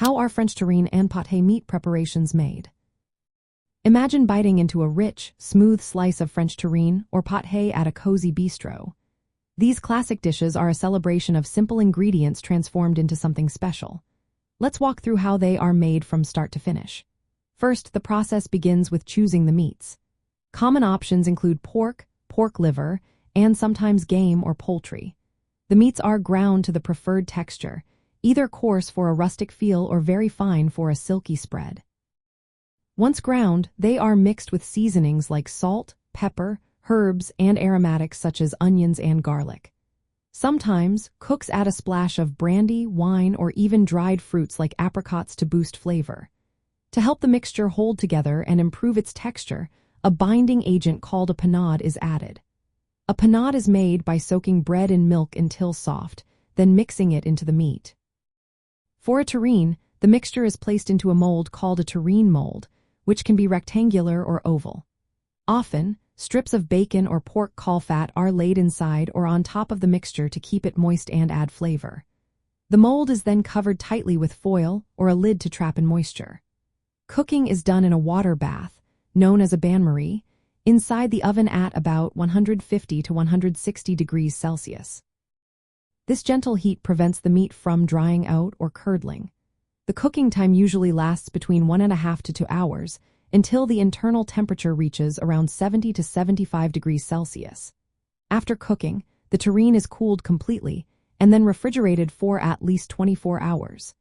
How are French terrine and pâté meat preparations made? Imagine biting into a rich, smooth slice of French terrine or pâté at a cozy bistro. These classic dishes are a celebration of simple ingredients transformed into something special. Let's walk through how they are made from start to finish. First, the process begins with choosing the meats. Common options include pork, pork liver, and sometimes game or poultry. The meats are ground to the preferred texture, either coarse for a rustic feel or very fine for a silky spread. Once ground, they are mixed with seasonings like salt, pepper, herbs, and aromatics such as onions and garlic. Sometimes, cooks add a splash of brandy, wine, or even dried fruits like apricots to boost flavor. To help the mixture hold together and improve its texture, a binding agent called a panade is added. A panade is made by soaking bread in milk until soft, then mixing it into the meat. For a terrine, the mixture is placed into a mold called a terrine mold, which can be rectangular or oval. Often, strips of bacon or pork caul fat are laid inside or on top of the mixture to keep it moist and add flavor. The mold is then covered tightly with foil or a lid to trap in moisture. Cooking is done in a water bath, known as a bain-marie, inside the oven at about 150 to 160 degrees Celsius. This gentle heat prevents the meat from drying out or curdling. The cooking time usually lasts between 1.5 to 2 hours until the internal temperature reaches around 70 to 75 degrees Celsius. After cooking, the terrine is cooled completely and then refrigerated for at least 24 hours.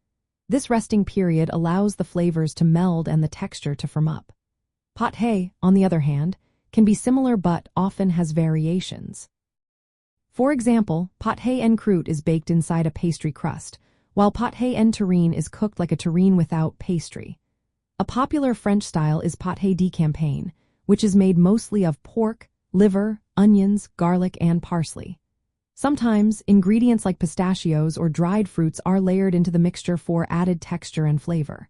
This resting period allows the flavors to meld and the texture to firm up. Pâté, on the other hand, can be similar but often has variations. For example, pâté en croûte is baked inside a pastry crust, while pâté en terrine is cooked like a terrine without pastry. A popular French style is pâté de campagne, which is made mostly of pork, liver, onions, garlic, and parsley. Sometimes, ingredients like pistachios or dried fruits are layered into the mixture for added texture and flavor.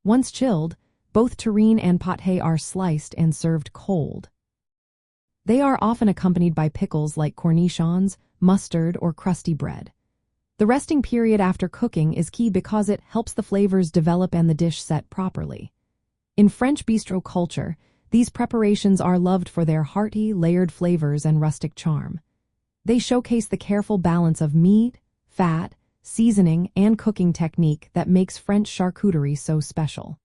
Once chilled, both terrine and pâté are sliced and served cold. They are often accompanied by pickles like cornichons, mustard, or crusty bread. The resting period after cooking is key because it helps the flavors develop and the dish set properly. In French bistro culture, these preparations are loved for their hearty, layered flavors and rustic charm. They showcase the careful balance of meat, fat, seasoning, and cooking technique that makes French charcuterie so special.